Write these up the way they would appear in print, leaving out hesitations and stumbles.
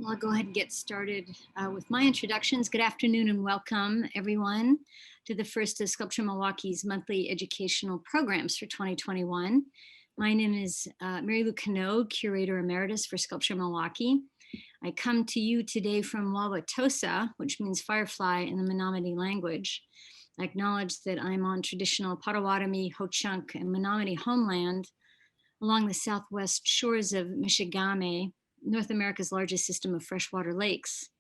Well, I'll go ahead and get started with my introductions. Good afternoon and welcome, everyone, to the first of Sculpture Milwaukee's monthly educational programs for 2021. My name is Mary Lou Cano, Curator Emeritus for Sculpture Milwaukee. I come to you today from Wauwatosa, which means firefly in the Menominee language. I acknowledge that I'm on traditional Potawatomi, Ho-Chunk, and Menominee homeland along the southwest shores of Michigamme, North America's largest system of freshwater lakes,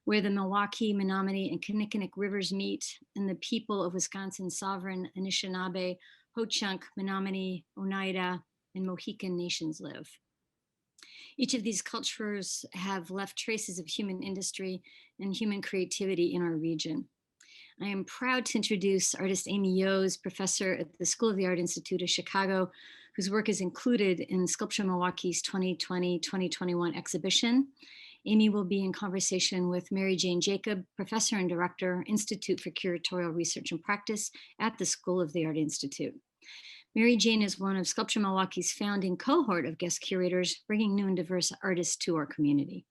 where the Milwaukee, Menominee, and Kinnickinnic rivers meet, and the people of Wisconsin's sovereign Anishinaabe, Ho-Chunk, Menominee, Oneida, and Mohican nations live. Each of these cultures have left traces of human industry and human creativity in our region. I am proud to introduce artist Amy Yoes, professor at the School of the Art Institute of Chicago, whose work is included in Sculpture Milwaukee's 2020-2021 exhibition. Amy will be in conversation with Mary Jane Jacob, professor and director, Institute for Curatorial Research and Practice at the School of the Art Institute. Mary Jane is one of Sculpture Milwaukee's founding cohort of guest curators, bringing new and diverse artists to our community.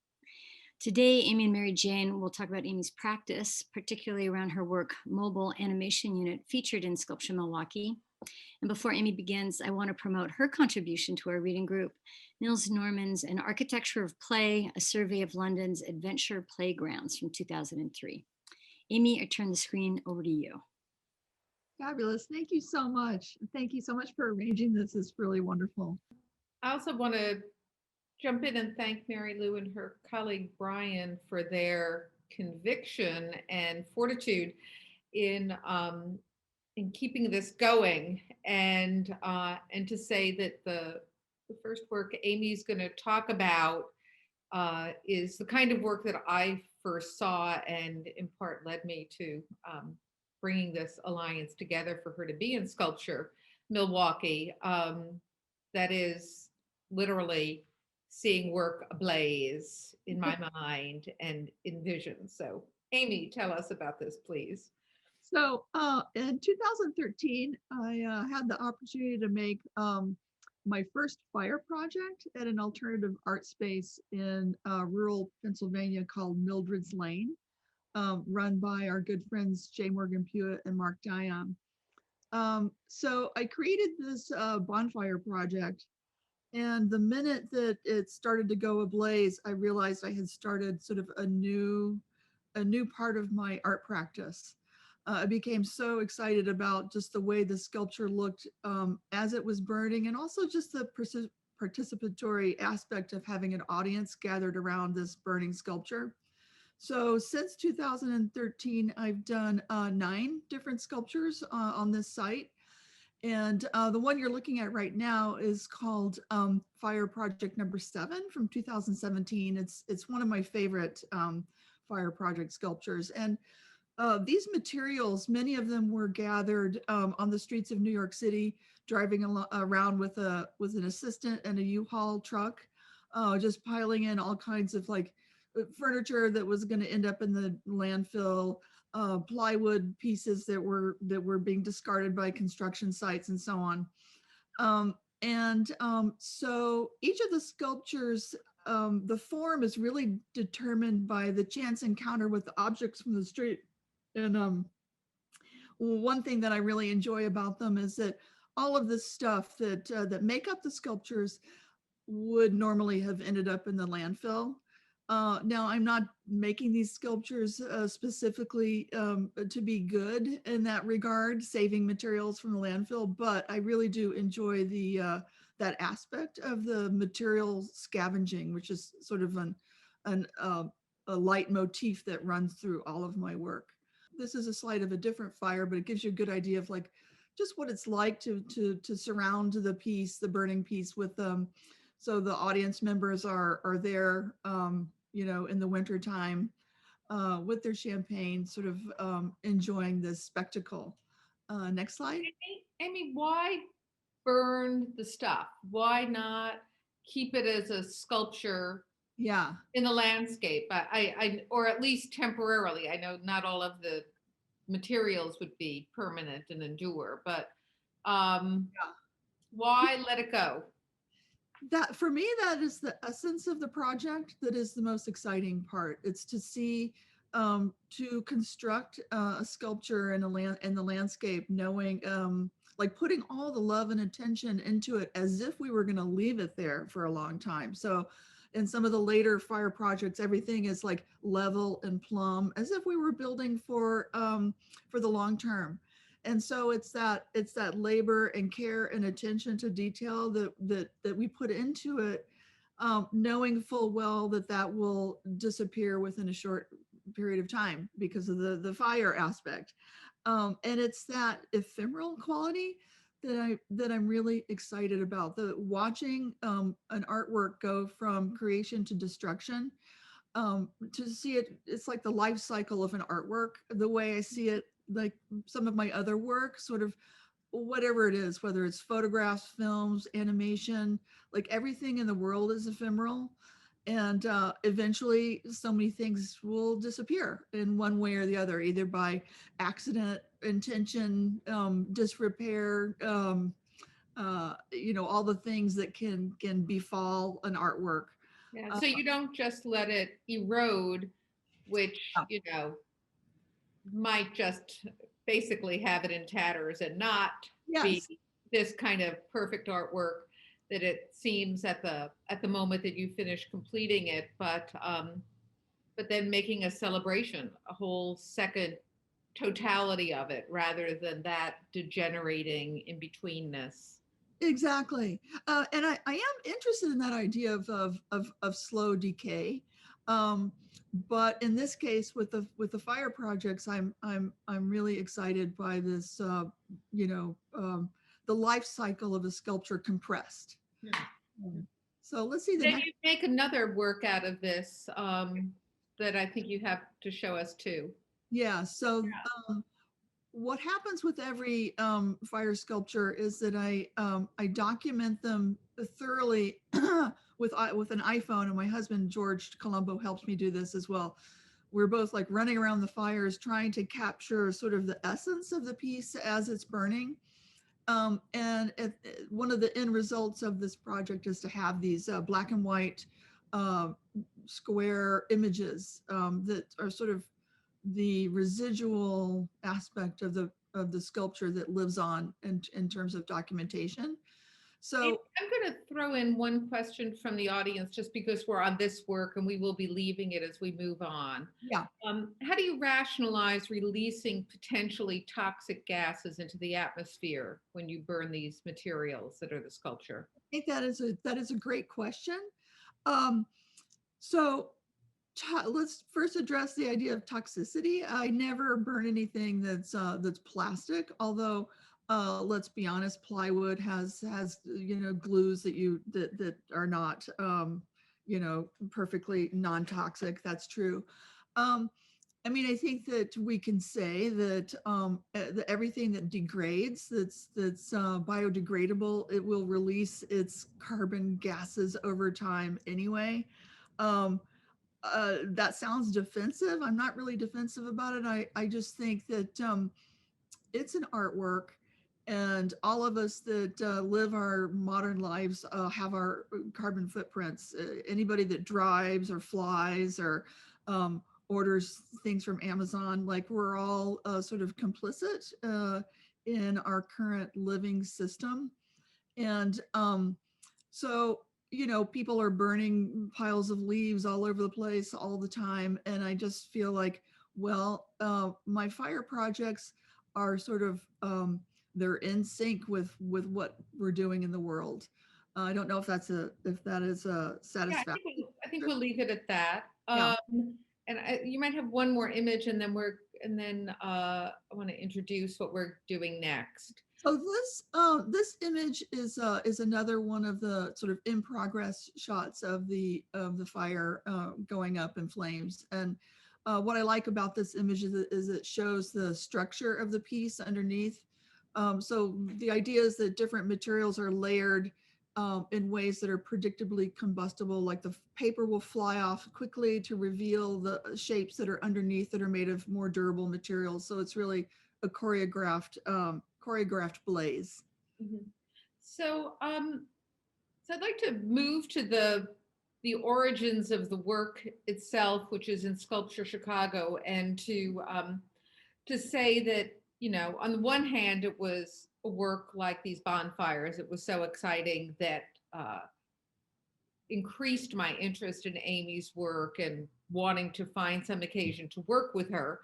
Today, Amy and Mary Jane will talk about Amy's practice, particularly around her work, Mobile Animation Unit, featured in Sculpture Milwaukee. And before Amy begins, I want to promote her contribution to our reading group, Nils Norman's An Architecture of Play, a survey of London's adventure playgrounds from 2003. Amy, I turn the screen over to you. Fabulous. Thank you so much. Thank you so much for arranging this. It's really wonderful. I also want to jump in and thank Mary Lou and her colleague Brian for their conviction and fortitude in keeping this going, and to say that the first work Amy's going to talk about is the kind of work that I first saw and in part led me to bringing this alliance together for her to be in Sculpture Milwaukee. That is literally seeing work ablaze in my mind and in vision. So Amy, tell us about this, please. So in 2013, I had the opportunity to make my first fire project at an alternative art space in rural Pennsylvania called Mildred's Lane, run by our good friends Jay Morgan Pewitt and Mark Dion. So I created this bonfire project, and the minute that it started to go ablaze, I realized I had started sort of a new part of my art practice. I became so excited about just the way the sculpture looked as it was burning, and also just the participatory aspect of having an audience gathered around this burning sculpture. So since 2013, I've done 9 different sculptures on this site. And the one you're looking at right now is called Fire Project number 7 from 2017. It's one of my favorite fire project sculptures. And these materials, many of them were gathered on the streets of New York City, driving around with an assistant and a U-Haul truck, just piling in all kinds of like furniture that was going to end up in the landfill, plywood pieces that were being discarded by construction sites, and so on. So each of the sculptures, the form is really determined by the chance encounter with the objects from the street. And one thing that I really enjoy about them is that all of the stuff that make up the sculptures would normally have ended up in the landfill. Now, I'm not making these sculptures specifically to be good in that regard, saving materials from the landfill, but I really do enjoy that aspect of the material scavenging, which is sort of a leitmotif that runs through all of my work. This is a slide of a different fire, but it gives you a good idea of like just what it's like to surround the burning piece with them. So the audience members are there, in the winter time with their champagne, sort of enjoying this spectacle. Next slide. Amy, why burn the stuff? Why not keep it as a sculpture? Yeah. In the landscape, or at least temporarily. I know not all of the materials would be permanent and endure, but why let it go? That for me, that is the essence of the project. That is the most exciting part. It's to see, to construct a sculpture in the landscape, knowing, like putting all the love and attention into it as if we were going to leave it there for a long time. So in some of the later fire projects, everything is like level and plumb, as if we were building for the long term. And so it's that labor and care and attention to detail that we put into it, knowing full well that that will disappear within a short period of time because of the fire aspect. And it's that ephemeral quality that I'm really excited about. The watching an artwork go from creation to destruction, to see it, it's like the life cycle of an artwork, the way I see it, like some of my other work, sort of whatever it is, whether it's photographs, films, animation, like everything in the world is ephemeral. And eventually, so many things will disappear in one way or the other, either by accident, intention, disrepair, all the things that can befall an artwork. Yeah, Uh, so you don't just let it erode, which, yeah. might just basically have it in tatters and not be Yes, this kind of perfect artwork that it seems at the moment that you finish completing it, but then making a celebration, a whole second totality of it rather than that degenerating in betweenness. exactly. And I am interested in that idea of slow decay. Um, but in this case, with the fire projects, I'm really excited by this. The life cycle of a sculpture compressed. Hmm. So let's see the Then next. you make another work out of this, that I think you have to show us too. Yeah. So what happens with every fire sculpture is that I document them thoroughly with an iPhone, and my husband George Colombo helps me do this as well. We're both like running around the fires trying to capture sort of the essence of the piece as it's burning. One of the end results of this project is to have these black and white uh, square images that are sort of the residual aspect of the sculpture that lives on in terms of documentation. Amy, So I'm going to throw in one question from the audience just because we're on this work and we will be leaving it as we move on. yeah, How do you rationalize releasing potentially toxic gases into the atmosphere when you burn these materials that are the sculpture? I think that is a great question. Um, so let's first address the idea of toxicity. I never burn anything that's plastic, although let's be honest, plywood has glues that are not perfectly non-toxic. That's true. Um, I mean, I think that we can say that that everything that degrades, that's biodegradable, it will release its carbon gases over time anyway. Um, that sounds defensive. I'm not really defensive about it. I just think that it's an artwork, and all of us that live our modern lives have our carbon footprints. Anybody that drives or flies or orders things from Amazon, like we're all sort of complicit in our current living system. And so, people are burning piles of leaves all over the place all the time. And I just feel like, well, my fire projects are sort of, they're in sync with what we're doing in the world. I don't know if that is a Yeah, satisfactory. I think we'll leave it at that. Yeah. And you might have one more image, and then I want to introduce what we're doing next. So this image is another one of the sort of in progress shots of the fire going up in flames. And what I like about this image is it shows the structure of the piece underneath. So the idea is that different materials are layered in ways that are predictably combustible, like the paper will fly off quickly to reveal the shapes that are underneath that are made of more durable materials. So it's really a choreographed blaze. Mhm. So, So I'd like to move to the origins of the work itself, which is in Sculpture Chicago, and to say that, you know, on the one hand, it was a work like these bonfires. It was so exciting that uh, increased my interest in Amy's work and wanting to find some occasion to work with her.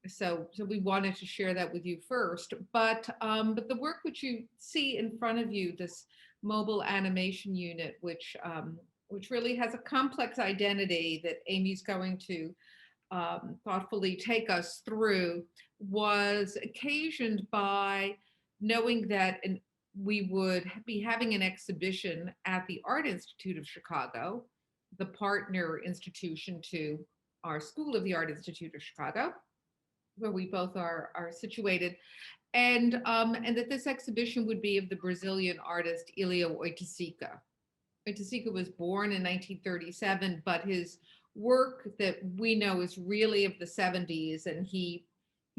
So we wanted to share that with you first. But the work which you see in front of you, this mobile animation unit, which really has a complex identity that Amy's going to thoughtfully take us through, was occasioned by knowing that we would be having an exhibition at the Art Institute of Chicago, the partner institution to our School of the Art Institute of Chicago, where we both are situated, and that this exhibition would be of the Brazilian artist Hélio Oiticica. Oiticica was born in 1937, but his work that we know is really of the 70s, and he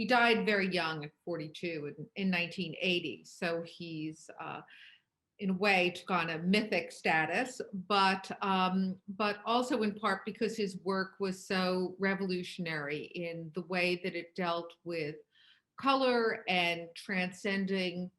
died very young at 42 in 1980. So he's in a way took on a mythic status, but also in part because his work was so revolutionary in the way that it dealt with color and transcending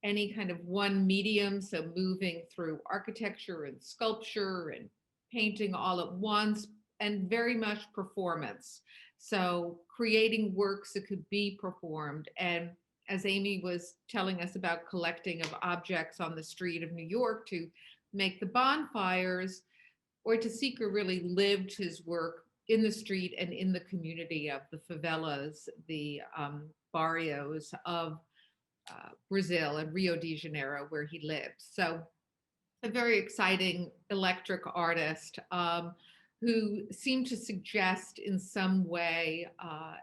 any kind of one medium, so moving through architecture and sculpture and painting all at once, and very much performance. So creating works that could be performed. And as Amy was telling us about collecting of objects on the street of New York to make the bonfires, Oiticica really lived his work in the street and in the community of the favelas, the barrios of Brazil and Rio de Janeiro, where he lived. So a very exciting electric artist who seemed to suggest in some way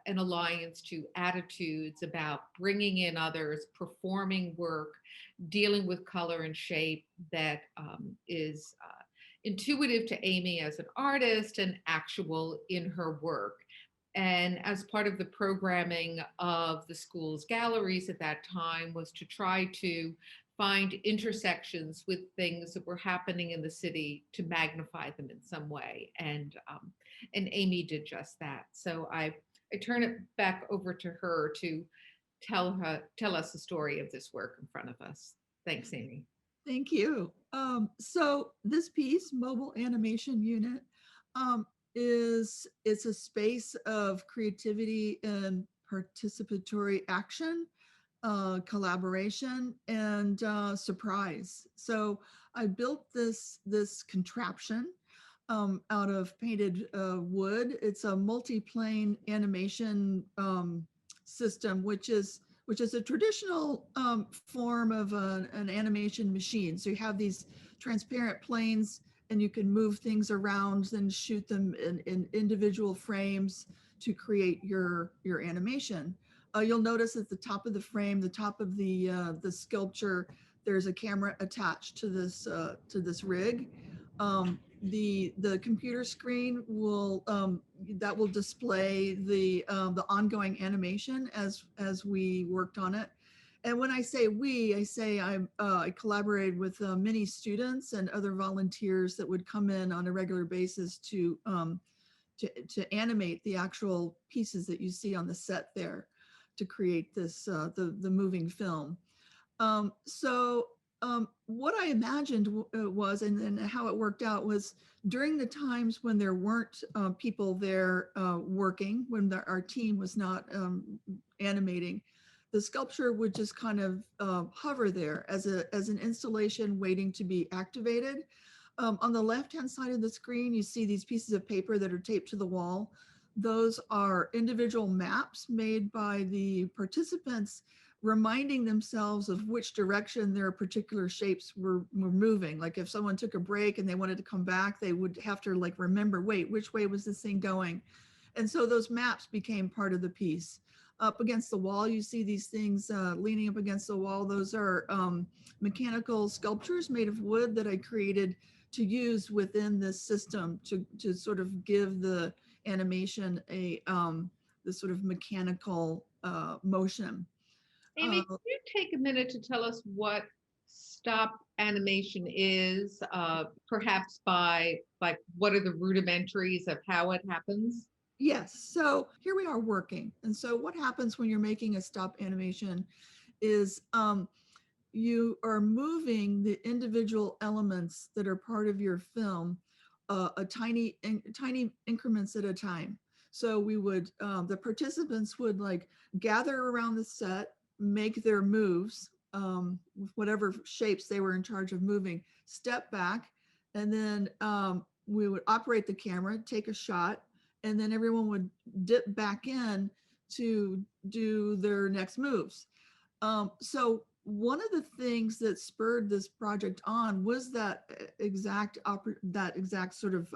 an alliance to attitudes about bringing in others, performing work, dealing with color and shape that is intuitive to Amy as an artist and actual in her work. And as part of the programming of the school's galleries at that time was to try to find intersections with things that were happening in the city to magnify them in some way. And Amy did just that. So I turn it back over to her to tell us the story of this work in front of us. Thanks, Amy. Thank you. So this piece, mobile animation unit, it's a space of creativity and participatory action, collaboration, and surprise. So I built this contraption out of painted wood. It's a multi-plane animation system, which is a traditional form of an animation machine. So you have these transparent planes and you can move things around and shoot them in individual frames to create your animation. You'll notice at the top of the frame, the top of the sculpture, there's a camera attached to this rig. The computer screen will that will display the ongoing animation as we worked on it. And when I say we, I say I collaborated with many students and other volunteers that would come in on a regular basis to animate the actual pieces that you see on the set there to create this the moving film. What I imagined was, and how it worked out was during the times when there weren't people there working, when our team was not animating, the sculpture would just kind of hover there as an installation waiting to be activated. On the left-hand side of the screen, you see these pieces of paper that are taped to the wall. Those are individual maps made by the participants, reminding themselves of which direction their particular shapes were moving. Like if someone took a break and they wanted to come back, they would have to like remember, wait, which way was this thing going? And so those maps became part of the piece. Up against the wall, you see these things leaning up against the wall. Those are mechanical sculptures made of wood that I created to use within this system to sort of give the animation a this sort of mechanical motion. Amy, can you take a minute to tell us what stop animation is, perhaps by like what are the rudimentaries of how it happens? Yes, so here we are working. And so what happens when you're making a stop animation is you are moving the individual elements that are part of your film a tiny increments at a time. So we would the participants would like gather around the set, make their moves, whatever shapes they were in charge of moving, step back, and then we would operate the camera, take a shot, and then everyone would dip back in to do their next moves. So one of the things that spurred this project on was that exact sort of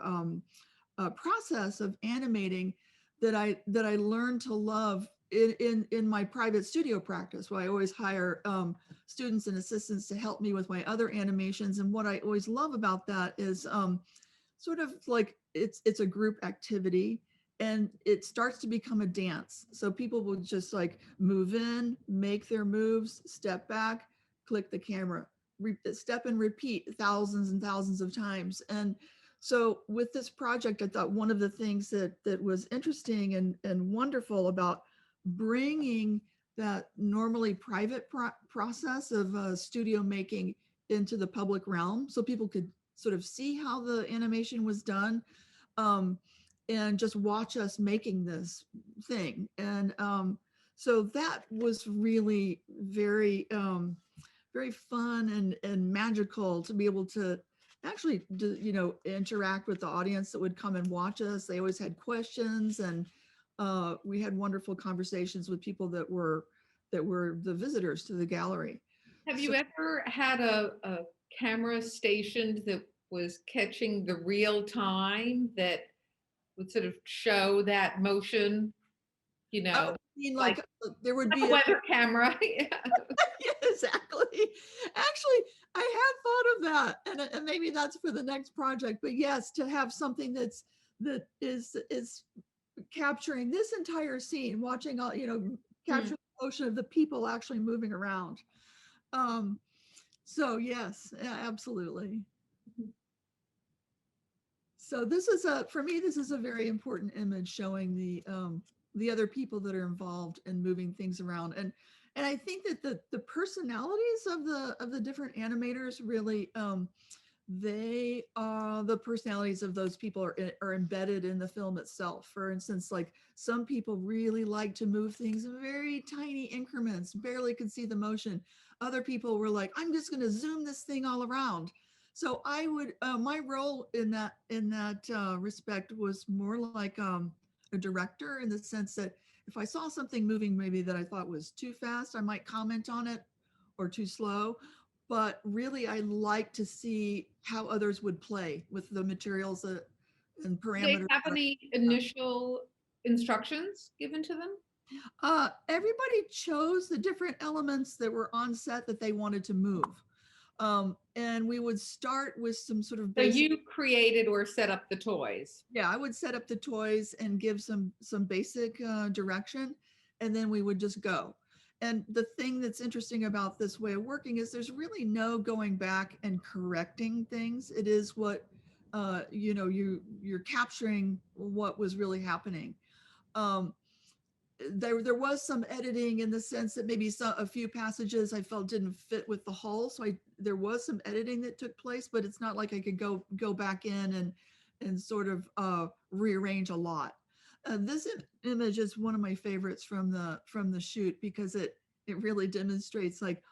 process of animating that I learned to love in my private studio practice, where I always hire students and assistants to help me with my other animations. And what I always love about that is sort of like it's a group activity, and it starts to become a dance. So people will just like move in, make their moves, step back, click the camera, step and repeat thousands and thousands of times. And so with this project, I thought one of the things that was interesting and wonderful about bringing that normally private process of studio making into the public realm, so people could sort of see how the animation was done, um, and just watch us making this thing. And so that was really very fun and magical to be able to actually interact with the audience that would come and watch us. They always had questions, and we had wonderful conversations with people that were the visitors to the gallery. Have So you ever had a camera stationed that was catching the real time that would sort of show that motion, you I know, mean, like, like there would like be a weather camera? Yeah. yeah, exactly. Actually, I have thought of that, and maybe that's for the next project. But yes, to have something that is capturing this entire scene, watching all Hmm. capture the motion of the people actually moving around. Um, so yes, yeah, absolutely. So this is a for me this is a very important image showing the other people that are involved in moving things around. And I think that the personalities of the different animators really they the personalities of those people are embedded in the film itself. For instance, like some people really like to move things in very tiny increments, barely could see the motion. Other people were like, I'm just going to zoom this thing all around. So I would my role in that respect was more like a director, in the sense that if I saw something moving maybe that I thought was too fast, I might comment on it, or too slow. But really, I like to see how others would play with the materials and Do they parameters. have any initial instructions given to them? Everybody chose the different elements that were on set that they wanted to move. And we would start with some sort of So basic. you created or set up the toys. Yeah, I would set up the toys and give some basic direction, and then we would just go. And the thing that's interesting about this way of working is there's really no going back and correcting things. It is what you're capturing what was really happening. Um, there was some editing, in the sense that maybe a few passages I felt didn't fit with the whole. So there was some editing that took place, but it's not like I could go back in and sort of rearrange a lot. This image is one of my favorites from the shoot, because it really demonstrates like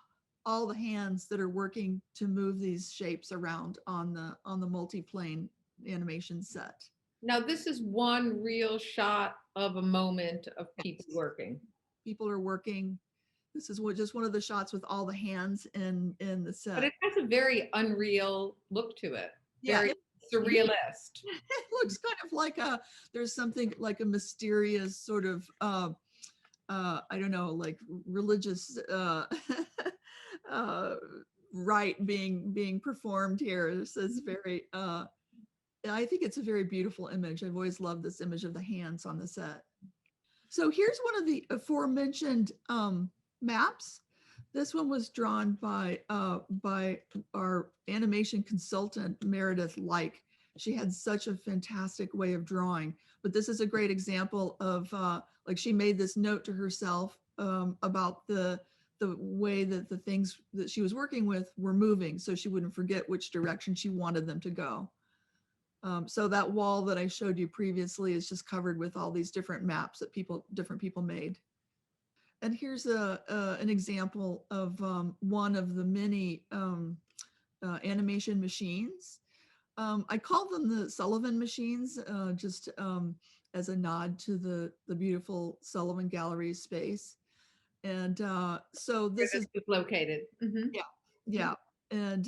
all the hands that are working to move these shapes around on the multi-plane animation set. Now, this is one real shot of a moment of people Yes. working. People are working. This is just one of the shots with all the hands in the But set. it has a very unreal look to it, Yeah, very surrealist. it looks kind of like there's something like a mysterious sort of I don't know, like religious uh rite being performed here. This is very I think it's a very beautiful image. I've always loved this image of the hands on the set. So here's one of the aforementioned maps This one was drawn by our animation consultant, Meredith Like. She had such a fantastic way of drawing, but this is a great example of like she made this note to herself about the way that the things that she was working with were moving, so she wouldn't forget which direction she wanted them to go. So that wall that I showed you previously is just covered with all these different maps that different people made. And here's an example of one of the many animation machines. I call them the Sullivan machines, just as a nod to the beautiful Sullivan Gallery space. And so Where this this is, is located. Mhm. yeah, yeah. And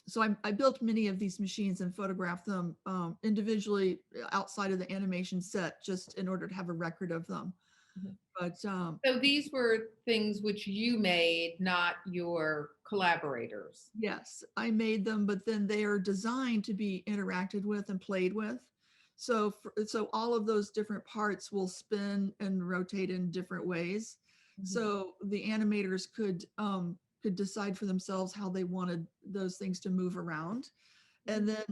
so I built many of these machines and photographed them individually outside of the animation set, just in order to have a record of them. Mhm. But So these were things which you made, not your collaborators. yes, I made them, but then they are designed to be interacted with and played with. So all of those different parts will spin and rotate in different ways. Mhm. So the animators could decide for themselves how they wanted those things to move around. And then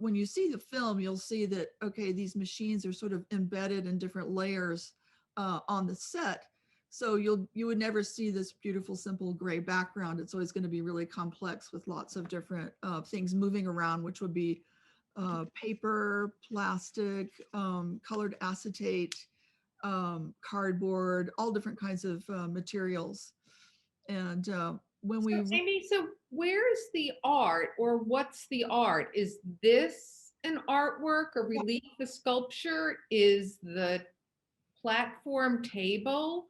when you see the film, you'll see that, okay, these machines are sort of embedded in different layers on the set. So you would never see this beautiful, simple gray background. It's always going to be really complex with lots of different things moving around, which would be paper, plastic, colored acetate, cardboard, all different kinds of materials. And when So we Amy, so where's the art or what's the art? Is this an artwork, a relief, a sculpture? Is the platform table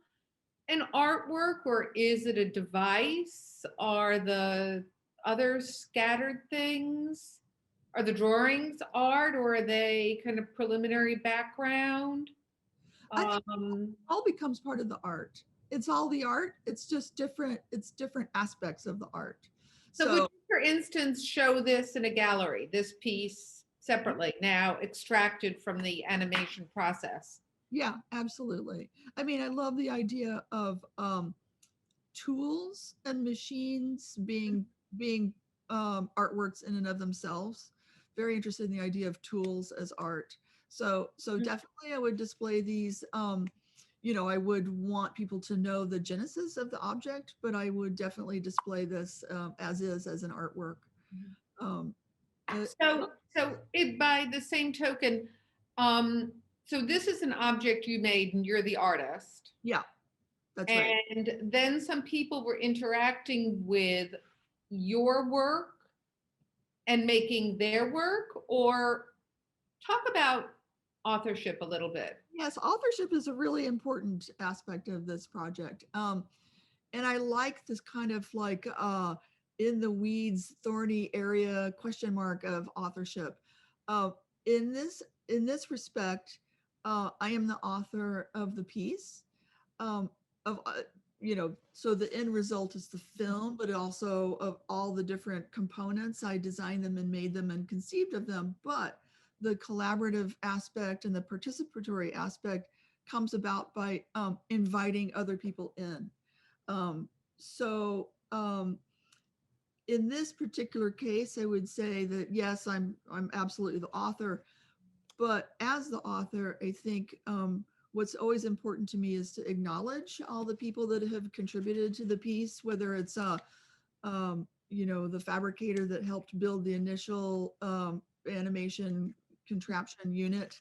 an artwork or is it a device? Are the other scattered things, are the drawings art or are they kind of preliminary background? I think Um, all becomes part of the art. It's all the art. It's different aspects of the art. so would So you, for instance, show this in a gallery, this piece separately, now extracted from the animation process? yeah, absolutely. I mean, I love the idea of tools and machines being artworks in and of themselves. Very interested in the idea of tools as art. So definitely I would display these. I would want people to know the genesis of the object, but I would definitely display this as is as an artwork. Um, So, so it, by the same token, um, so this is an object you made and you're the artist. yeah, that's right. And then some people were interacting with your work and making their work, or talk about authorship a little bit. Yes, authorship is a really important aspect of this project. And I like this kind of like in the weeds, thorny area question mark of authorship. Uh, in this in this respect, I am the author of the piece. Um, of so the end result is the film, but also of all the different components. I designed them and made them and conceived of them, but the collaborative aspect and the participatory aspect comes about by inviting other people in. Um, so in this particular case, I would say that yes, I'm absolutely the author, but as the author, I think what's always important to me is to acknowledge all the people that have contributed to the piece, whether it's the fabricator that helped build the initial animation contraption unit.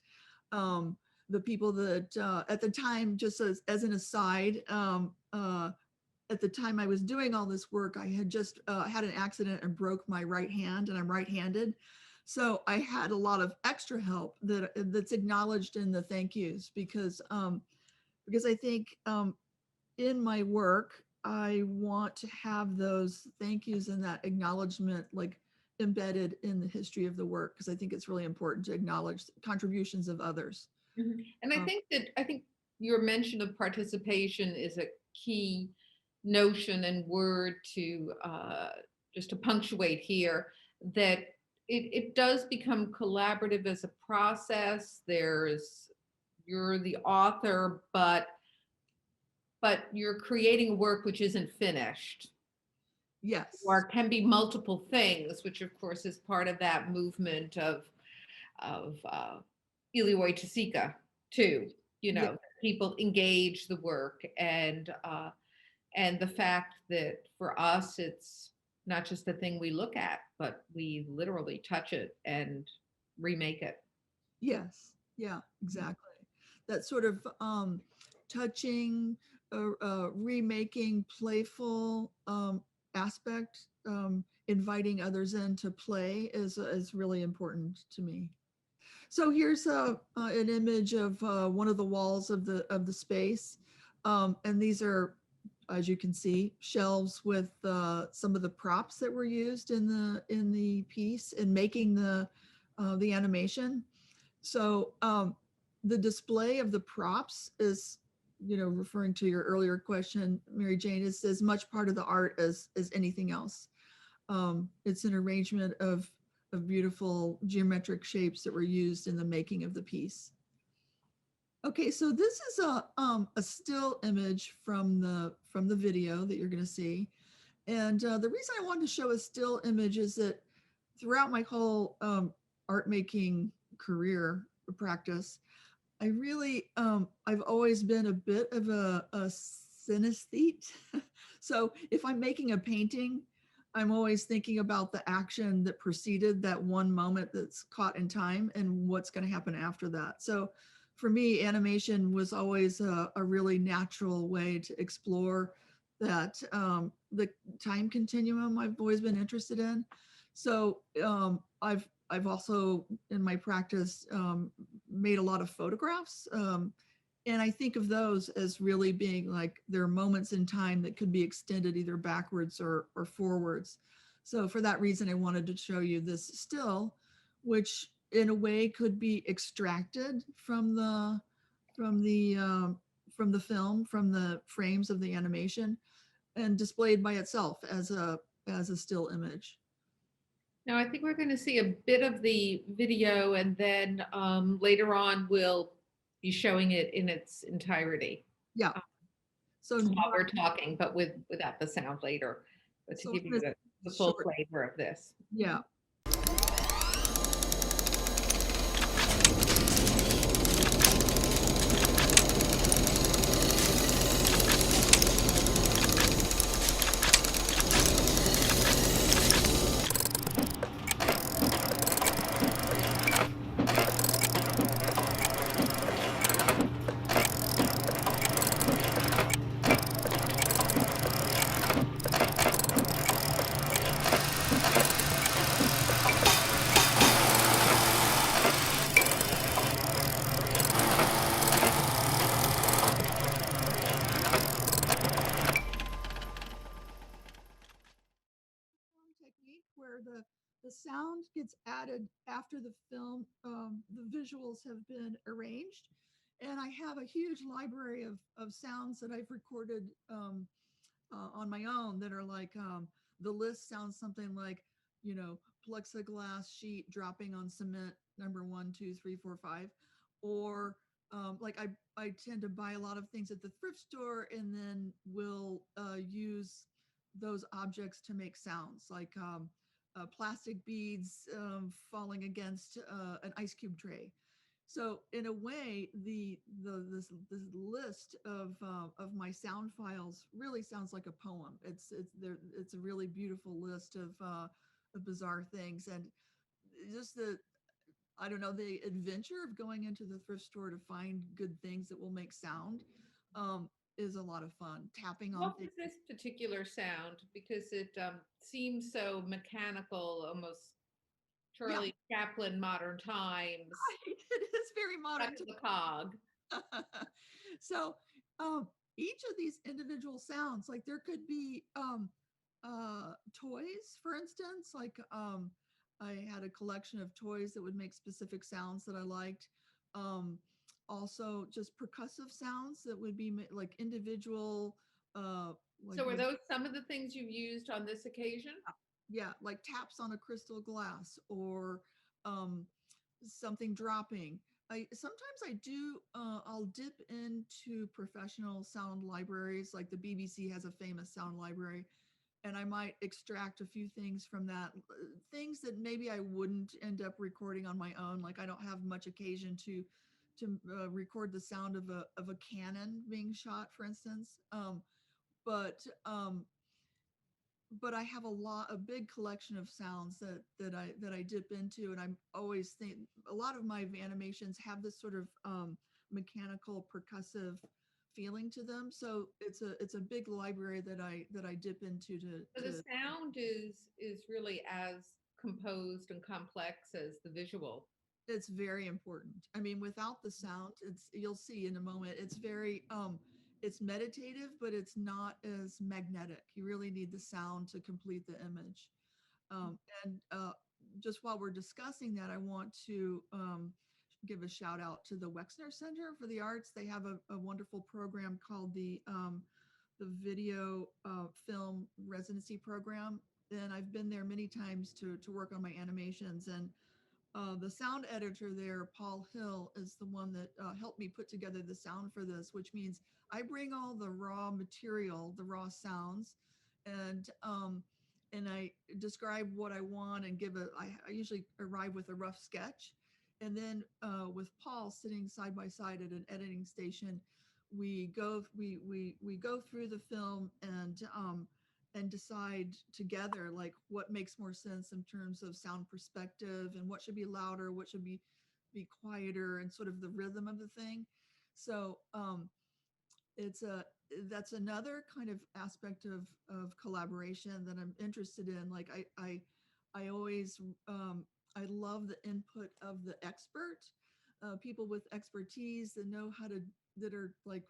The people that at the time, just as an aside, at the time I was doing all this work, I had just had an accident and broke my right hand, and I'm right-handed. So I had a lot of extra help that's acknowledged in the thank yous because I think in my work I want to have those thank yous and that acknowledgement like embedded in the history of the work because I think it's really important to acknowledge contributions of others. Mhm. And Um, I think your mention of participation is a key notion and word to just to punctuate here, that it does become collaborative as a process. There's, you're the author, but but you're creating a work which isn't finished Yes. or can be multiple things, which of course is part of that movement of Hélio Oiticica too. You Yeah. know, people engage the work, and the fact that for us it's not just a thing we look at, but we literally touch it and remake it. Yes. Yeah, exactly. That sort of touching, remaking, playful aspect, inviting others in to play is really important to me. So here's an image of one of the walls of the space, and these are, as you can see, shelves with some of the props that were used in the piece in making the animation. So the display of the props is, referring to your earlier question, Mary Jane, is as much part of the art as anything else. It's an arrangement of beautiful geometric shapes that were used in the making of the piece. Okay, so this is a still image from the video that you're going to see, and the reason I wanted to show a still image is that throughout my whole art making career practice, I really I've always been a bit of a synesthete. So if I'm making a painting, I'm always thinking about the action that preceded that one moment that's caught in time and what's going to happen after that. So for me, animation was always a really natural way to explore that the time continuum I've always been interested in. So I've also in my practice made a lot of photographs. And I think of those as really being like there are moments in time that could be extended either backwards or forwards. So for that reason, I wanted to show you this still, which in a way could be extracted from the from the film, from the frames of the animation, and displayed by itself as a still image. Now, I think we're going to see a bit of the video, and then later on we'll be showing it in its entirety Yeah. So while we're talking, but without the sound later, but to so give in you this the full short, flavor of this. yeah. Technique where the sound gets added after the film, the visuals have been arranged, and I have a huge library of sounds that I've recorded on my own that are like the list sounds something like, you know, plexiglass sheet dropping on cement number 1, 2, 3, 4, 5, or like I tend to buy a lot of things at the thrift store and then will use those objects to make sounds like plastic beads falling against an ice cube tray. So in a way, this list of my sound files really sounds like a poem. It's there. It's a really beautiful list of bizarre things, and just the, I don't know, the adventure of going into the thrift store to find good things that will make sound is a lot of fun. Tapping on What things. was this particular sound? Because it seems so mechanical, almost Yeah, Charlie Chaplin, modern times, it is very stuck modern. in the cog. So each of these individual sounds, like there could be toys, for instance, like I had a collection of toys that would make specific sounds that I liked. um Also just percussive sounds that would be like individual like So, are was, those some of the things you used on this occasion? yeah, like taps on a crystal glass or um something dropping. Sometimes I do, I'll dip into professional sound libraries, like the BBC has a famous sound library, and I might extract a few things from that, things that maybe I wouldn't end up recording on my own. Like I don't have much occasion to record the sound of a cannon being shot, for instance. But but I have a big collection of sounds that I dip into, and I'm always think a lot of my animations have this sort of mechanical percussive feeling to them. So it's a big library that I dip into So the to sound is really as composed and complex as the visual. It's very important. I mean, without the sound, you'll see in a moment, it's very it's meditative, but it's not as magnetic. You really need the sound to complete the image. And just while we're discussing that, I want to give a shout out to the Wexner Center for the Arts. They have a wonderful program called the Video Film Residency Program. And I've been there many times to work on my animations. And the sound editor there, Paul Hill, is the one that helped me put together the sound for this, which means I bring all the raw material, the raw sounds, and I describe what I want and I usually arrive with a rough sketch. And then with Paul sitting side by side at an editing station, we go through the film and decide together like what makes more sense in terms of sound perspective and what should be louder, what should be quieter, and sort of the rhythm of the thing. So it's a that's another kind of aspect of collaboration that I'm interested in. Like I always I love the input of the expert, people with expertise that know how to that are like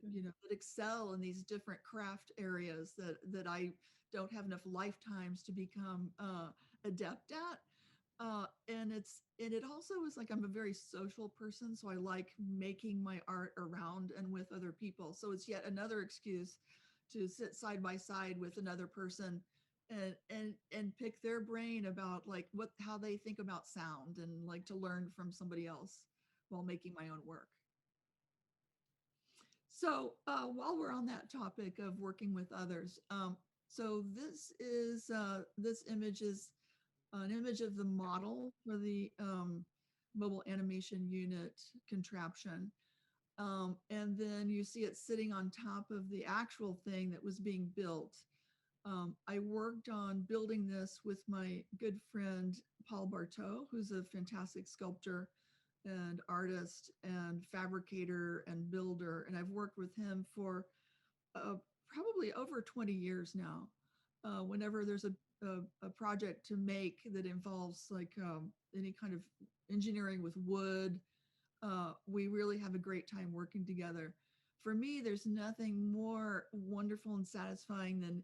that excel in these different craft areas that I don't have enough lifetimes to become adept at. And it also is like I'm a very social person, so I like making my art around and with other people. So it's yet another excuse to sit side by side with another person and pick their brain about like how they think about sound, and like to learn from somebody else while making my own work. So while we're on that topic of working with others, so this image is an image of the model for the mobile animation unit contraption. And then you see it sitting on top of the actual thing that was being built. I worked on building this with my good friend, Paul Barteau, who's a fantastic sculptor and artist and fabricator and builder. And I've worked with him for probably over 20 years now. Whenever there's a project to make that involves like any kind of engineering with wood, we really have a great time working together. For me, there's nothing more wonderful and satisfying than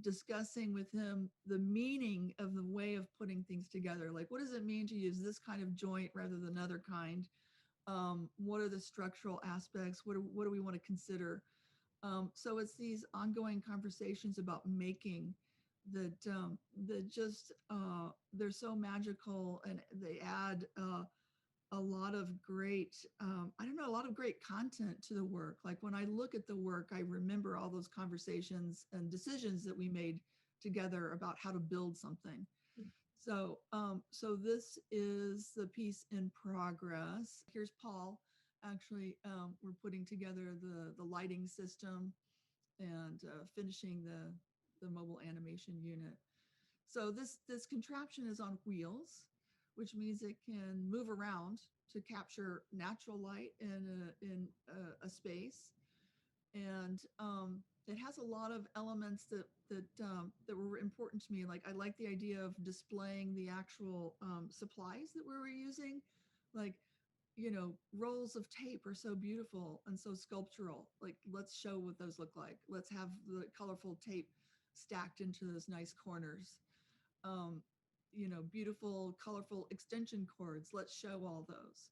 discussing with him the meaning of the way of putting things together. Like, what does it mean to use this kind of joint rather than another kind? What are the structural aspects? What do we want to consider? So it's these ongoing conversations about making that just they're so magical, and they add a lot of great I don't know, a lot of great content to the work. Like when I look at the work, I remember all those conversations and decisions that we made together about how to build something. So so this is the piece in progress. Here's Paul. Actually, we're putting together the lighting system and finishing the mobile animation unit. So this contraption is on wheels, which means it can move around to capture natural light in a space. And it has a lot of elements that were important to me. Like I like the idea of displaying the actual supplies that we were using. Like, rolls of tape are so beautiful and so sculptural. Like, let's show what those look like. Let's have the colorful tape stacked into those nice corners. Beautiful, colorful extension cords. Let's show all those.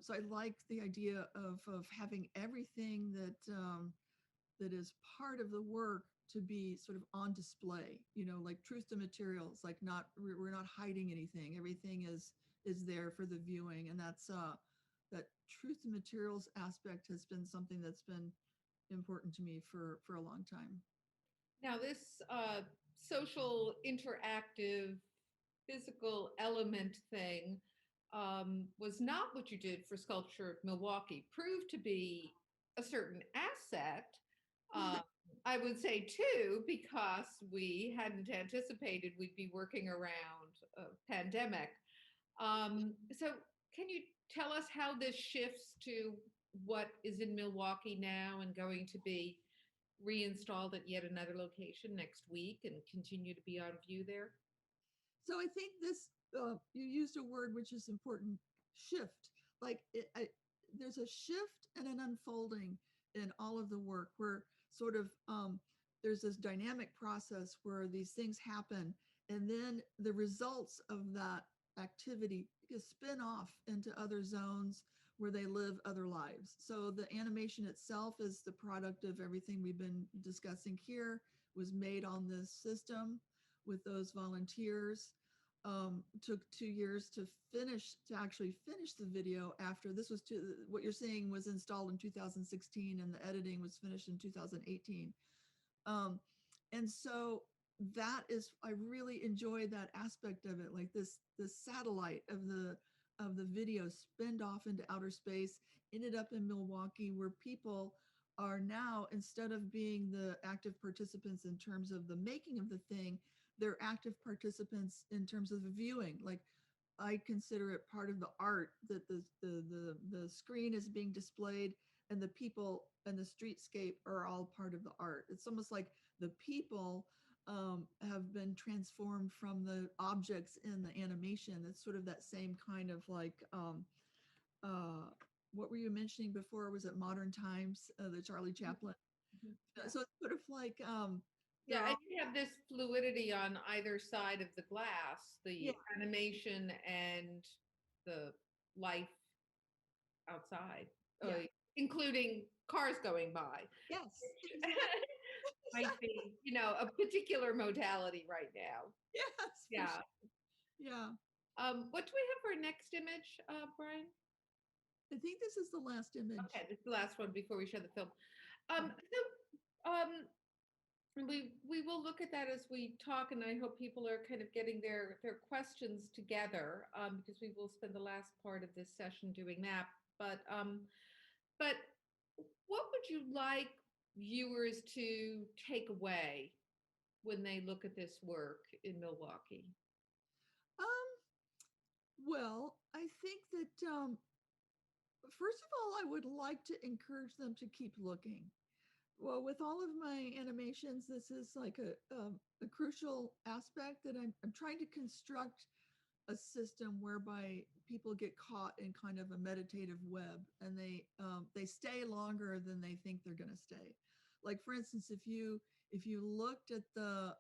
So I like the idea of having everything that is part of the work to be sort of on display, like truth to materials, like we're not hiding anything. Everything is is there for the viewing. And that's that truth and materials aspect has been something that's been important to me for a long time. Now, this social, interactive, physical element thing was not what you did for Sculpture Milwaukee. Proved to be a certain asset. Uh, I would say too, because we hadn't anticipated we'd be working around a pandemic. So, can you tell us how this shifts to what is in Milwaukee now and going to be reinstalled at yet another location next week and continue to be on view there? So I think this, you used a word which is important, shift. Like there's a shift and an unfolding in all of the work where sort of there's this dynamic process where these things happen, and then the results of that activity spin off into other zones where they live other lives. So the animation itself is the product of everything we've been discussing here, was made on this system with those volunteers. Took 2 years to actually finish the video after this was what you're seeing was installed in 2016 and the editing was finished in 2018. And so that is, I really enjoy that aspect of it, like this satellite of the video spinned off into outer space, ended up in Milwaukee, where people are now, instead of being the active participants in terms of the making of the thing, they're active participants in terms of the viewing. Like I consider it part of the art, that the screen is being displayed and the people and the streetscape are all part of the art. It's almost like the people have been transformed from the objects in the animation. It's sort of that same kind of like, what were you mentioning before? Was it Modern Times, the Charlie Chaplin? Yeah. So it's sort of like, yeah, and you have this fluidity on either side of the glass, the yeah, animation and the life outside, yeah, including cars going by. yes, Might be, a particular modality right now. yes, Yeah. sure. Yeah. What do we have for our next image, Brian? I think this is the last image. Okay, this is the last one before we show the film. We will look at that as we talk, and I hope people are kind of getting their questions together, because we will spend the last part of this session doing that. But what would you like viewers to take away when they look at this work in Milwaukee? Well, I think that first of all, I would like to encourage them to keep looking. Well, with all of my animations, this is like a crucial aspect that I'm trying to construct a system whereby people get caught in kind of a meditative web, and they stay longer than they think they're going to stay. Like for instance, if you looked at the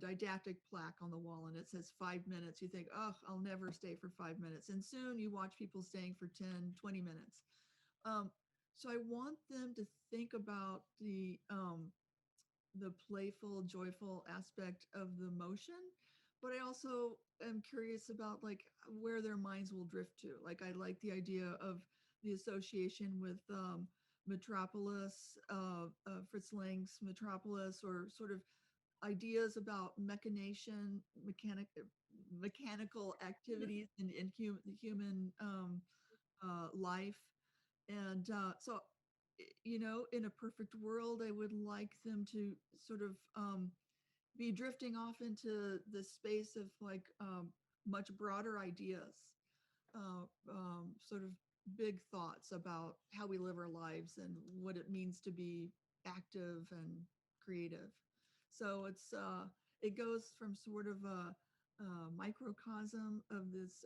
didactic plaque on the wall and it says 5 minutes, you think, oh, I'll never stay for 5 minutes. And soon you watch people staying for 10, 20 minutes. So I want them to think about the playful, joyful aspect of the motion, but I also am curious about like where their minds will drift to. Like I like the idea of the association with Metropolis, Fritz Lang's Metropolis, or sort of ideas about mechanical activities in the human life. And so, in a perfect world, I would like them to sort of be drifting off into the space of like much broader ideas, sort of big thoughts about how we live our lives and what it means to be active and creative. So it goes from sort of a microcosm of this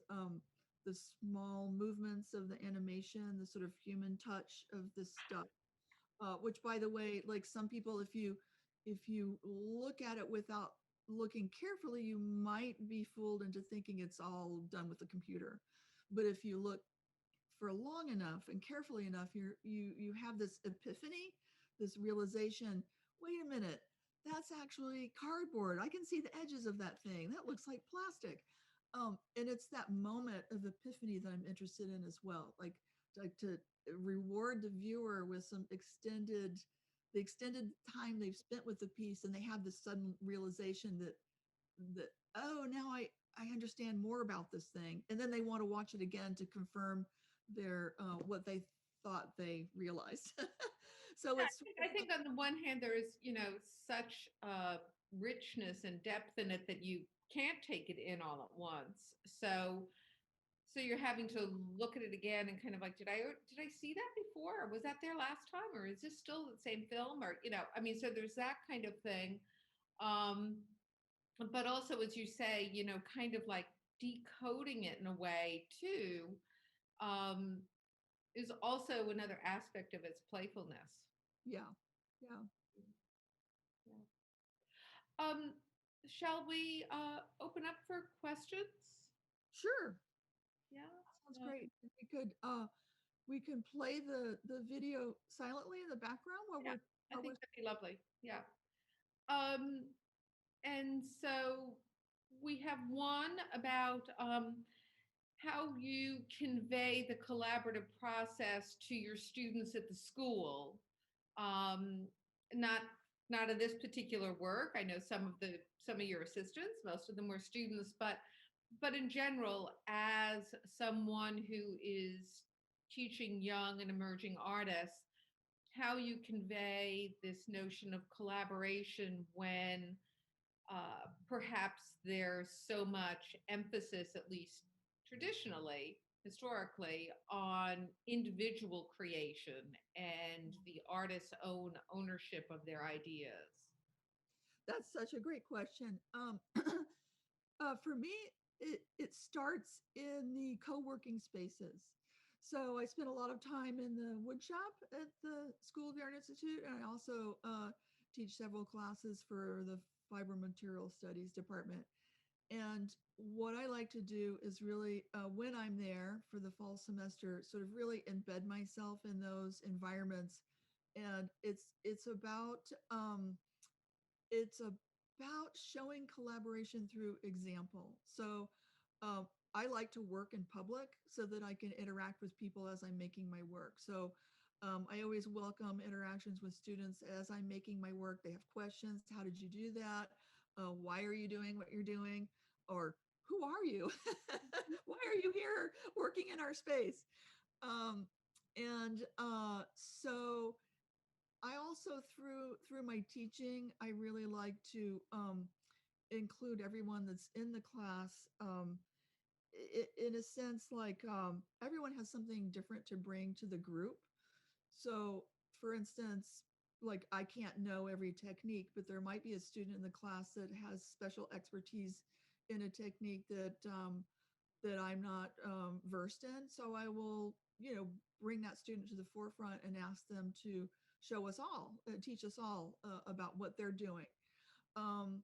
the small movements of the animation, the sort of human touch of this stuff, which by the way, like some people, if you look at it without looking carefully, you might be fooled into thinking it's all done with the computer. But if you look for long enough and carefully enough, you have this epiphany, this realization, wait a minute, that's actually cardboard. I can see the edges of that thing. That looks like plastic. And it's that moment of epiphany that I'm interested in as well. Like to reward the viewer with the extended time they've spent with the piece, and they have this sudden realization that oh, now I understand more about this thing, and then they want to watch it again to confirm their what they thought they realized. So Yeah, it's I think on the one hand, there is, such richness and depth in it that you can't take it in all at once. So you're having to look at it again and kind of like, did I see that before? Or was that there last time? Or is this still the same film? Or, I mean, so there's that kind of thing. Um, but also, as you say, kind of like decoding it in a way too, um, is also another aspect of its playfulness. yeah, yeah. Yeah. Um, shall we open up for questions? Sure. Yeah. Sounds Um, great. If we can play the video silently in the background yeah, I while think we're that'd be lovely. Yeah. Um, and so we have one about how you convey the collaborative process to your students at the school. Um, not not in this particular work. I know some of your assistants, most of them were students, but in general, as someone who is teaching young and emerging artists, how you convey this notion of collaboration when perhaps there's so much emphasis, at least traditionally, historically, on individual creation and the artist's own ownership of their ideas. That's such a great question. For me, it starts in the co-working spaces. So I spent a lot of time in the wood shop at the School of the Art Institute, and I also teach several classes for the fiber material studies department. And what I like to do is really, when I'm there for the fall semester, sort of really embed myself in those environments. And it's about showing collaboration through example. So I like to work in public so that I can interact with people as I'm making my work. So I always welcome interactions with students as I'm making my work. They have questions. How did you do that? Why are you doing what you're doing? Or who are you? Why are you here working in our space? So I also through my teaching, I really like to include everyone that's in the class. In a sense, like everyone has something different to bring to the group. So, for instance, like I can't know every technique, but there might be a student in the class that has special expertise in a technique that I'm not versed in. So I will, bring that student to the forefront and ask them to show us all, teach us all about what they're doing. Um,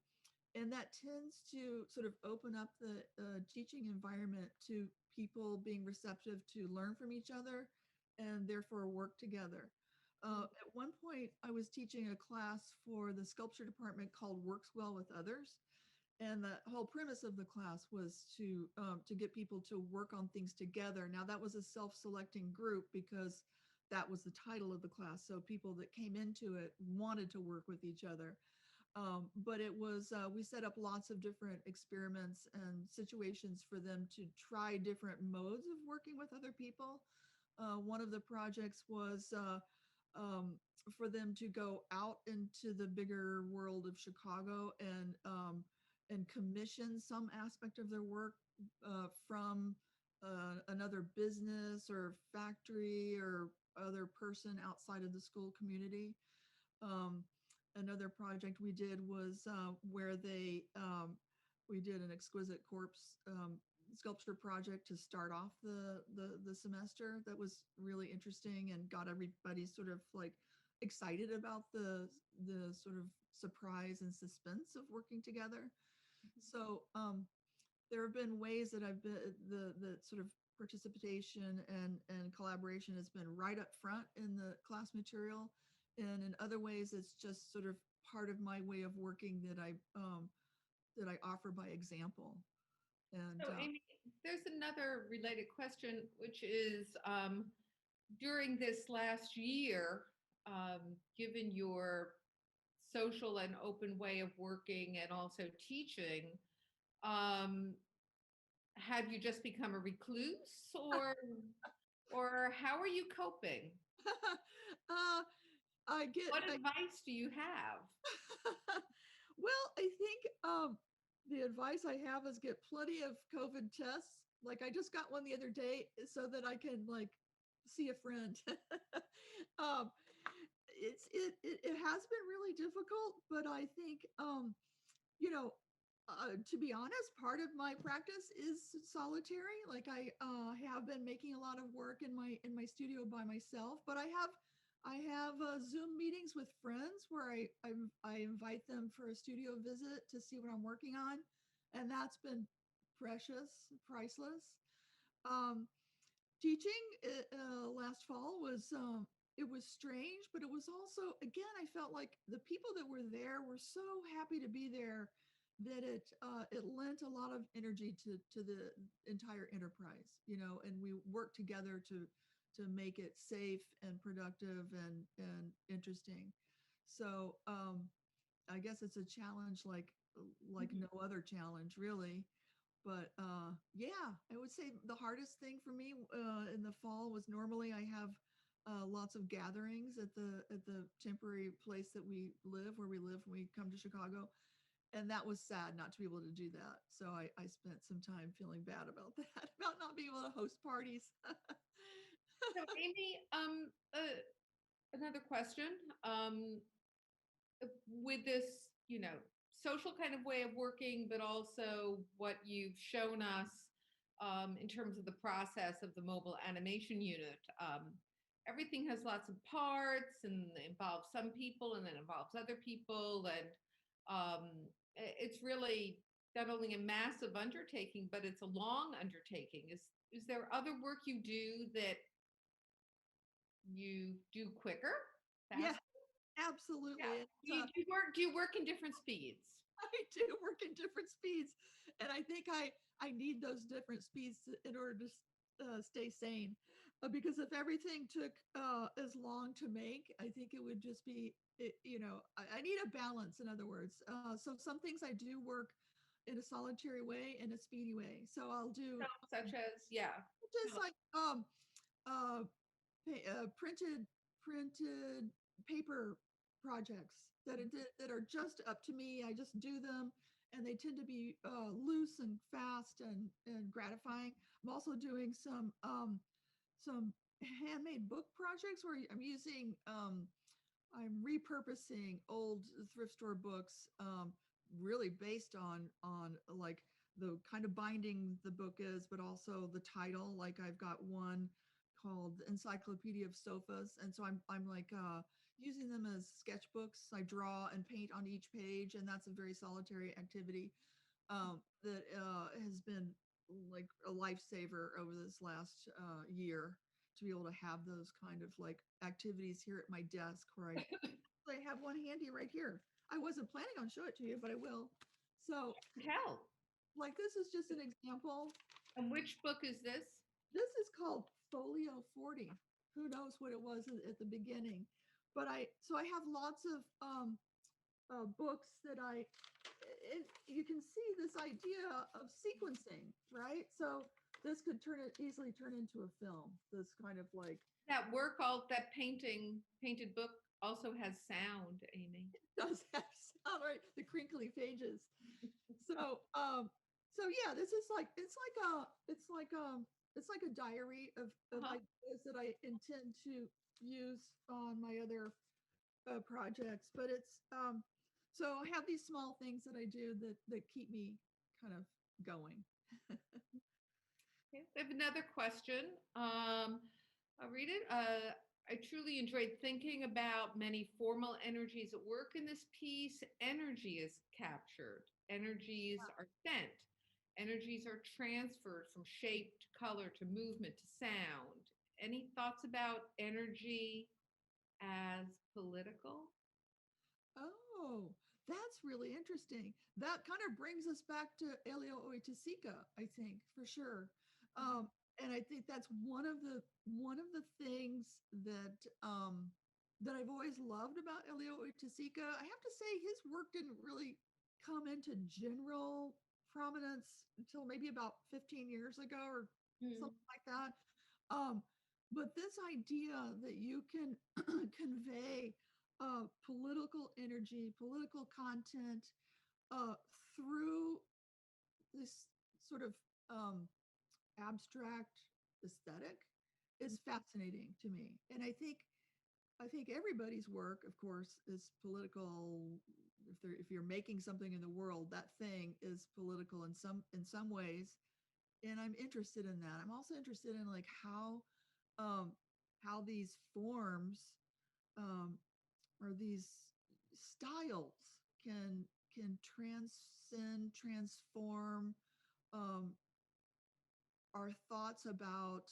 and that tends to sort of open up the teaching environment to people being receptive to learn from each other and therefore work together. At one point, I was teaching a class for the sculpture department called Works Well with Others. And the whole premise of the class was to get people to work on things together. Now that was a self-selecting group because that was the title of the class. So people that came into it wanted to work with each other. But it was we set up lots of different experiments and situations for them to try different modes of working with other people. One of the projects was for them to go out into the bigger world of Chicago and commission some aspect of their work from another business or factory or other person outside of the school community. Um, Another project we did was where we did an exquisite corpse sculpture project to start off the semester. That was really interesting and got everybody sort of like excited about the sort of surprise and suspense of working together. So there have been ways that I've been the sort of participation and collaboration has been right up front in the class material, and in other ways it's just sort of part of my way of working that I offer by example. And So, Amy, there's another related question, which is during this last year, given your social and open way of working and also teaching, um, have you just become a recluse, or how are you coping? uh, What I advice do you have? well, I think the advice I have is get plenty of COVID tests. Like I just got one the other day so that I can like see a friend. um, it has been really difficult, but I think you know, to be honest, part of my practice is solitary. Like I have been making a lot of work in my studio by myself, but I have Zoom meetings with friends where I invite them for a studio visit to see what I'm working on, and that's been precious, priceless. Um, Teaching last fall was it was strange, but it was also again I felt like the people that were there were so happy to be there that it lent a lot of energy to the entire enterprise, you know, and we worked together to make it safe and productive and interesting. So I guess it's a challenge like Mhm. no other challenge really. But yeah, I would say the hardest thing for me in the fall was normally I have lots of gatherings at the temporary place that we live, where we live when we come to Chicago, and that was sad not to be able to do that. So I spent some time feeling bad about that, about not being able to host parties. So, Amy, another question. With this, social kind of way of working, but also what you've shown us in terms of the process of the mobile animation unit. Everything has lots of parts and involves some people and then involves other people. And it's really not only a massive undertaking, but it's a long undertaking. Is there other work you do that you do quicker, Yeah, faster? Yeah. absolutely. Do you work in different speeds? I do work in different speeds, and I think I need those different speeds in order to stay sane. Because if everything took as long to make, I think it would just be, you know, I need a balance. In other words, so some things I do work in a solitary way and a speedy way. So I'll do Such as, yeah. just like uh, printed paper projects that are just up to me. I just do them, and they tend to be loose and fast and gratifying. I'm also doing some handmade book projects where I'm repurposing old thrift store books, really based on like the kind of binding the book is, but also the title. Like I've got one called Encyclopedia of Sofas, and so I'm like using them as sketchbooks. I draw and paint on each page, and that's a very solitary activity that has been like a lifesaver over this last year, to be able to have those kind of like activities here at my desk where I have one handy right here. I wasn't planning on showing it to you, but I will. So Hell. like this is just an example. And which book is this? This is called Folio 40. Who knows what it was at the beginning? But I have lots of books that you can see this idea of sequencing, right? So this could easily turn into a film. This kind of like That painted book also has sound, Amy. does have sound, right? The crinkly pages. So so yeah, this is like it's like a diary of Uh-huh. ideas that I intend to use on my other projects. But it's so I have these small things that I do that keep me kind of going. Okay. We have another question. I'll read it. I truly enjoyed thinking about many formal energies at work in this piece. Energy is captured, energies are sent, energies are transferred from shape to color to movement to sound. Any thoughts about energy as political? Oh, that's really interesting. That kind of brings us back to Hélio Oiticica, I think, for sure. And I think that's one of the things that I've always loved about Hélio Oiticica. I have to say his work didn't really come into general prominence until maybe about 15 years ago or something like that. Um, but this idea that you can convey political energy, political content uh, through this sort of abstract aesthetic is fascinating to me. And I think everybody's work, of course, is political. If you're making something in the world, that thing is political in some ways. And I'm interested in that. I'm also interested in like um, how these forms um, or these styles can transcend, transform um, our thoughts about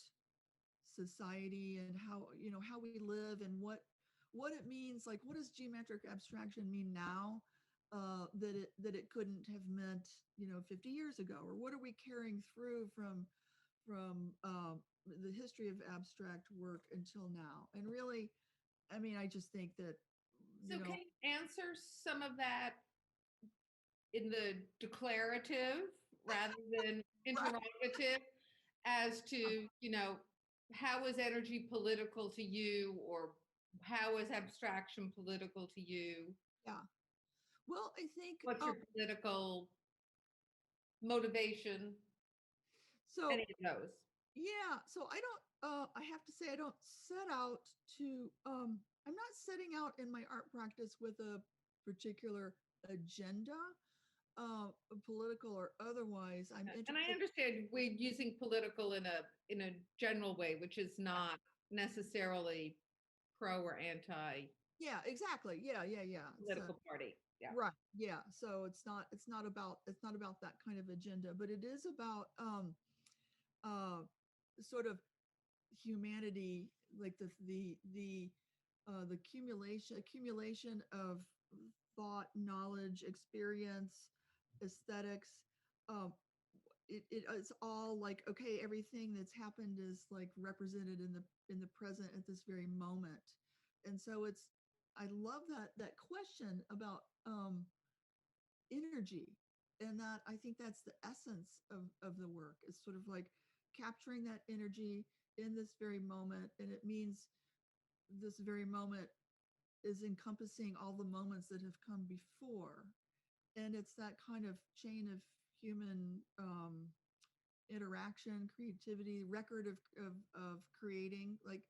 society and how we live and what it means. Like, what does geometric abstraction mean now that it couldn't have meant 50 years ago? Or what are we carrying through from the history of abstract work until now? And really, I mean, I just think that So can you answer some of that in the declarative rather than interrogative as to, how is energy political to you, or how is abstraction political to you? yeah. Well, I think What's your political motivation? so. Any of those? Yeah, so I have to say I don't set out to I'm not setting out in my art practice with a particular agenda, political or otherwise. I'm And I interested. understand we're using political in a general way, which is not necessarily pro or anti Yeah, exactly. Yeah. political party. Yeah. Right. Yeah. So it's not about that kind of agenda, but it is about uh sort of humanity, like the accumulation of thought, knowledge, experience, aesthetics. um it's all like, okay, everything that's happened is like represented in the present at this very moment. And so I love that question about energy. And that, I think that's the essence of the work, is sort of like capturing that energy in this very moment. And it means this very moment is encompassing all the moments that have come before. And it's that kind of chain of human interaction, creativity, record of creating. Like,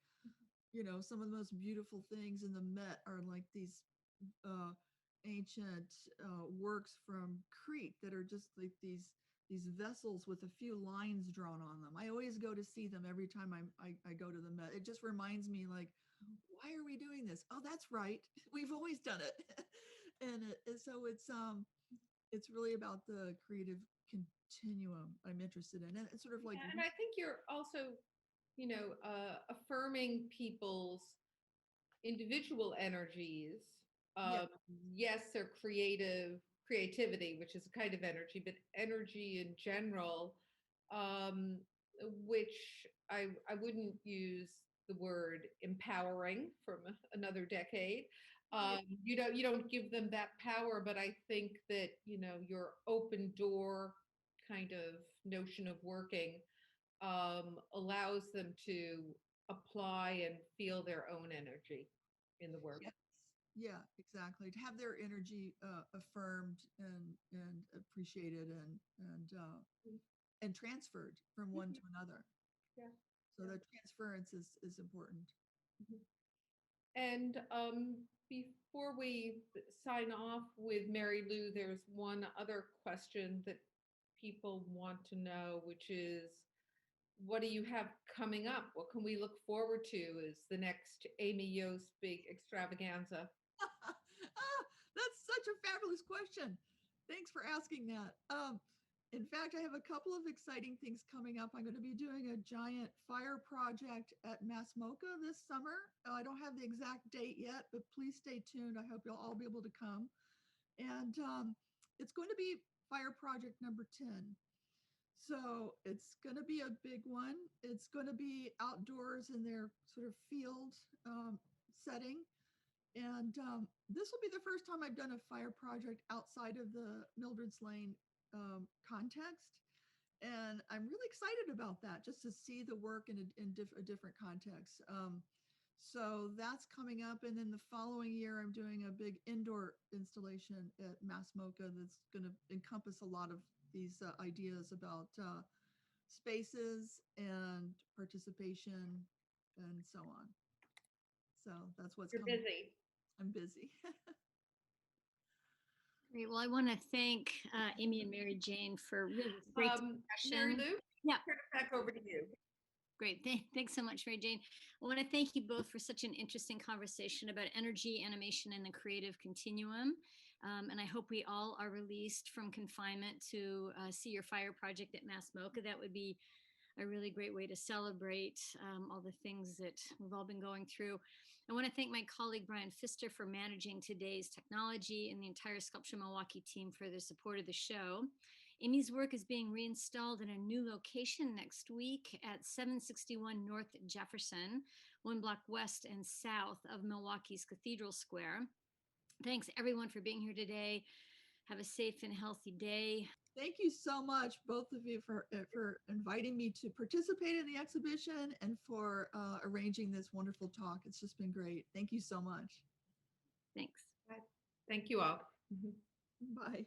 some of the most beautiful things in the Met are like these uh, ancient works from Crete that are just like these vessels with a few lines drawn on them. I always go to see them every time I go to the Met. It just reminds me, like, why are we doing this? Oh, that's right, we've always done it. And so it's really about the creative continuum I'm interested in. And it's sort of like, And I think you're also, affirming people's individual energies. yeah, Um, yes, their creativity, which is a kind of energy, but energy in general, um, which I wouldn't use the word empowering from another decade. yeah, You don't give them that power, but I think that your open door kind of notion of working allows them to apply and feel their own energy in the work. yes, yeah, exactly. To have their energy affirmed and appreciated and transferred from one to Mhm. another. Yeah. So Yeah. that transference is important. Mhm. And before we sign off with Mary Lou, there's one other question that people want to know, which is, what do you have coming up? What can we look forward to as the next Amy Yoes big extravaganza? That's such a fabulous question. Thanks for asking that. In fact, I have a couple of exciting things coming up. I'm going to be doing a giant fire project at Masmoka this summer. I don't have the exact date yet, but please stay tuned. I hope you'll all be able to come. And it's going to be fire project number 10. So it's going to be a big one. It's going to be outdoors in their sort of field setting. And this will be the first time I've done a fire project outside of the Mildred's Lane context. And I'm really excited about that, just to see the work in a different context. So that's coming up. And then the following year, I'm doing a big indoor installation at Mass MoCA that's going to encompass a lot of these ideas about spaces and participation and so on. So that's what's You're coming. busy. I'm busy. Great. Well, I want to thank Amy and Mary Jane for really great Mary discussion. Lou, Yeah. turn it back over to you. Great. Thanks so much, Mary Jane. I want to thank you both for such an interesting conversation about energy, animation, and the creative continuum. And I hope we all are released from confinement to see your fire project at Mass MoCA. That would be a really great way to celebrate all the things that we've all been going through. I want to thank my colleague Brian Pfister for managing today's technology and the entire Sculpture Milwaukee team for their support of the show. Amy's work is being reinstalled in a new location next week at 761 North Jefferson, 1 block west and south of Milwaukee's Cathedral Square. Thanks everyone for being here today. Have a safe and healthy day. Thank you so much, both of you, for inviting me to participate in the exhibition and for arranging this wonderful talk. It's just been great. Thank you so much. Thanks. Thank you all. Bye.